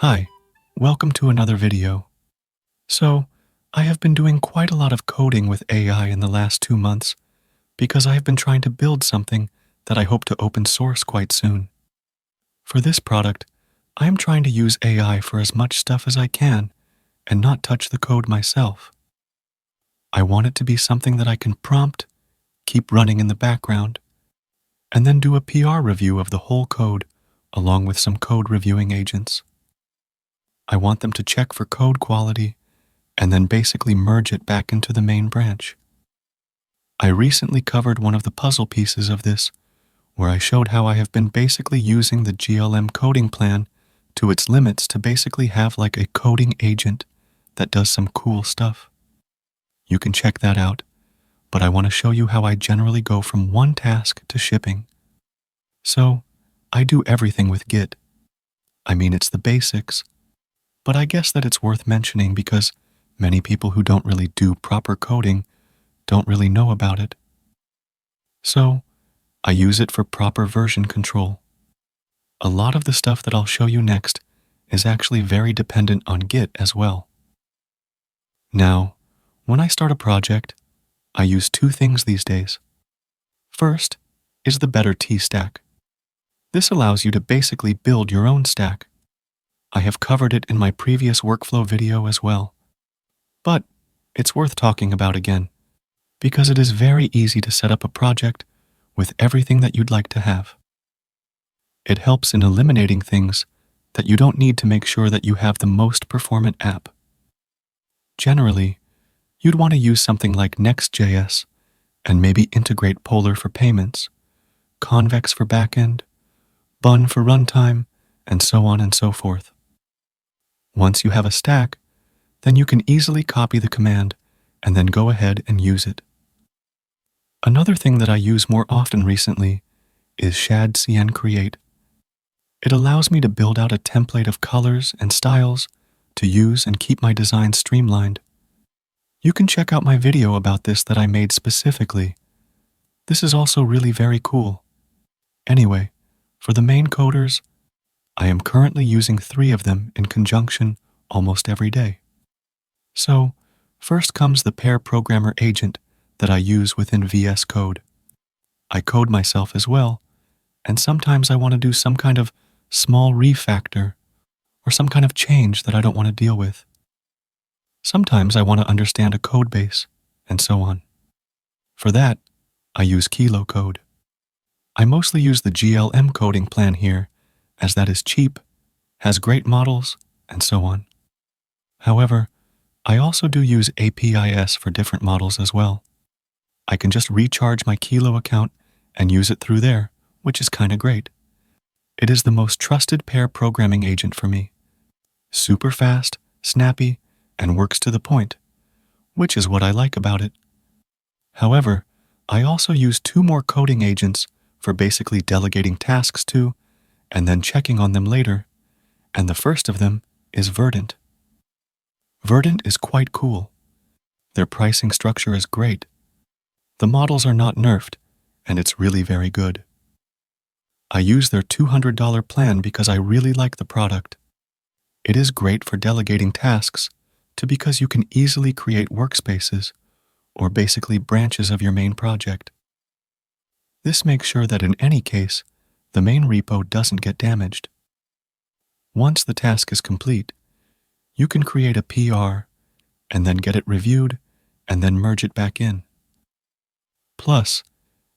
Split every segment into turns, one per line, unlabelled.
Hi, welcome to another video. So, I have been doing quite a lot of coding with AI in the last 2 months because I have been trying to build something that I hope to open source quite soon. For this product, I am trying to use AI for as much stuff as I can and not touch the code myself. I want it to be something that I can prompt, keep running in the background, and then do a PR review of the whole code along with some code reviewing agents. I want them to check for code quality and then basically merge it back into the main branch. I recently covered one of the puzzle pieces of this, where I showed how I have been basically using the GLM Coding Plan to its limits to basically have like a coding agent that does some cool stuff. You can check that out, but I want to show you how I generally go from one task to shipping. So, I do everything with Git. I mean, it's the basics, but I guess that it's worth mentioning because many people who don't really do proper coding don't really know about it. So, I use it for proper version control. A lot of the stuff that I'll show you next is actually very dependent on Git as well. Now, when I start a project, I use two things these days. First is the Better T stack. This allows you to basically build your own stack. I have covered it in my previous workflow video as well. But it's worth talking about again, because it is very easy to set up a project with everything that you'd like to have. It helps in eliminating things that you don't need to make sure that you have the most performant app. Generally, you'd want to use something like Next.js and maybe integrate Polar for payments, Convex for backend, Bun for runtime, and so on and so forth. Once you have a stack, then you can easily copy the command and then go ahead and use it. Another thing that I use more often recently is ShadCN Create. It allows me to build out a template of colors and styles to use and keep my design streamlined. You can check out my video about this that I made specifically. This is also really very cool. Anyway, for the main coders, I am currently using 3 of them in conjunction almost every day. So, first comes the pair programmer agent that I use within VS Code. I code myself as well, and sometimes I want to do some kind of small refactor or some kind of change that I don't want to deal with. Sometimes I want to understand a code base, and so on. For that, I use Kilo Code. I mostly use the GLM Coding Plan here, as that is cheap, has great models, and so on. However, I also do use APIS for different models as well. I can just recharge my Kilo account and use it through there, which is kinda great. It is the most trusted pair programming agent for me. Super fast, snappy, and works to the point, which is what I like about it. However, I also use 2 more coding agents for basically delegating tasks to and then checking on them later, and the first of them is Verdent. Verdent is quite cool. Their pricing structure is great. The models are not nerfed, and it's really very good. I use their $200 plan because I really like the product. It is great for delegating tasks because you can easily create workspaces, or basically branches of your main project. This makes sure that in any case, the main repo doesn't get damaged. Once the task is complete, you can create a PR and then get it reviewed and then merge it back in. Plus,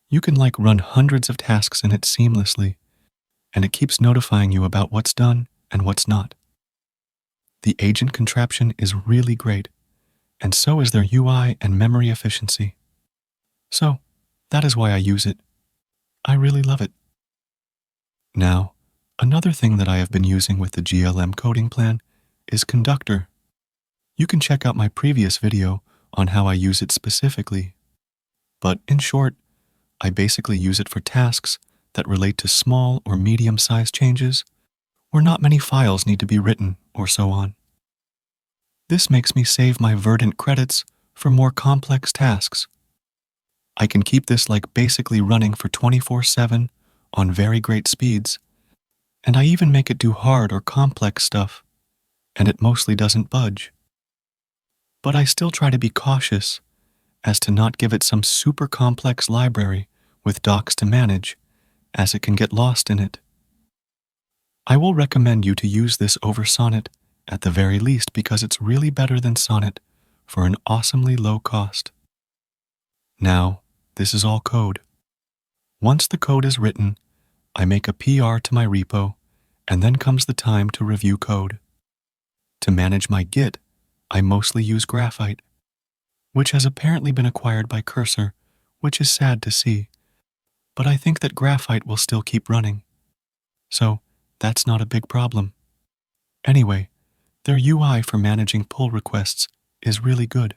you can run hundreds of tasks in it seamlessly, and it keeps notifying you about what's done and what's not. The agent contraption is really great, and so is their UI and memory efficiency. So, that is why I use it. I really love it. Now, another thing that I have been using with the GLM Coding Plan is Conductor. You can check out my previous video on how I use it specifically. But in short, I basically use it for tasks that relate to small or medium-sized changes where not many files need to be written or so on. This makes me save my Verdent credits for more complex tasks. I can keep this basically running for 24/7 on very great speeds, and I even make it do hard or complex stuff and it mostly doesn't budge. But I still try to be cautious as to not give it some super complex library with docs to manage, as it can get lost in it. I will recommend you to use this over Sonnet at the very least because it's really better than Sonnet for an awesomely low cost. Now, this is all code. Once the code is written, I make a PR to my repo, and then comes the time to review code. To manage my Git, I mostly use Graphite, which has apparently been acquired by Cursor, which is sad to see, but I think that Graphite will still keep running. So, that's not a big problem. Anyway, their UI for managing pull requests is really good.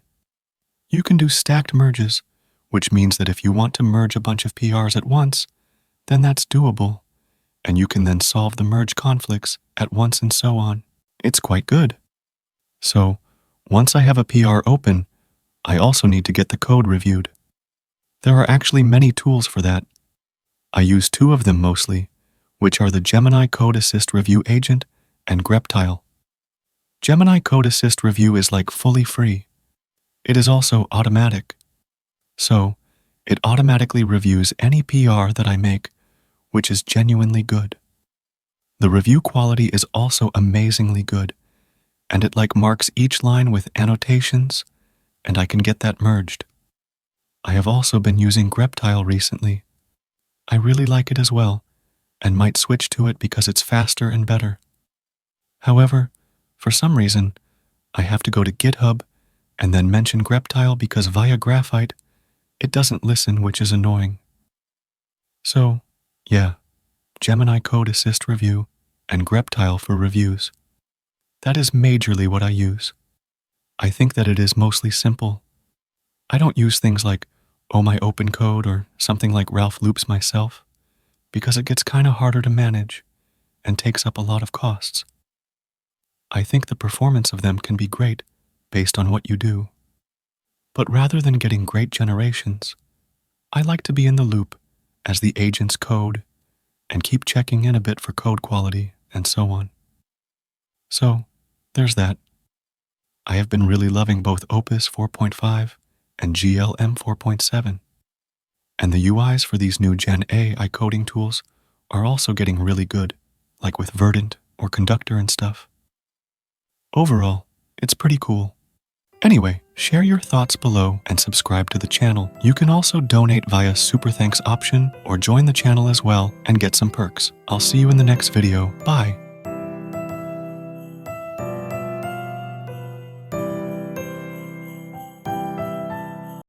You can do stacked merges, which means that if you want to merge a bunch of PRs at once, then that's doable, and you can then solve the merge conflicts at once and so on. It's quite good. So, once I have a PR open, I also need to get the code reviewed. There are actually many tools for that. I use two of them mostly, which are the Gemini Code Assist Review Agent and Greptile. Gemini Code Assist Review is like fully free. It is also automatic. So, it automatically reviews any PR that I make, which is genuinely good. The review quality is also amazingly good, and it marks each line with annotations, and I can get that merged. I have also been using Greptile recently. I really like it as well, and might switch to it because it's faster and better. However, for some reason, I have to go to GitHub and then mention Greptile because via Graphite, it doesn't listen, which is annoying. So, yeah, Gemini Code Assist Review and Greptile for reviews. That is majorly what I use. I think that it is mostly simple. I don't use things like my open code or something like Ralph Loops myself, because it gets kind of harder to manage and takes up a lot of costs. I think the performance of them can be great based on what you do. But rather than getting great generations, I like to be in the loop as the agents code and keep checking in a bit for code quality and so on. So, there's that. I have been really loving both Opus 4.5 and GLM 4.7. And the UIs for these new Gen AI coding tools are also getting really good, like with Verdent or Conductor and stuff. Overall, it's pretty cool. Anyway, share your thoughts below and subscribe to the channel. You can also donate via Super Thanks option or join the channel as well and get some perks. I'll see you in the next video. Bye.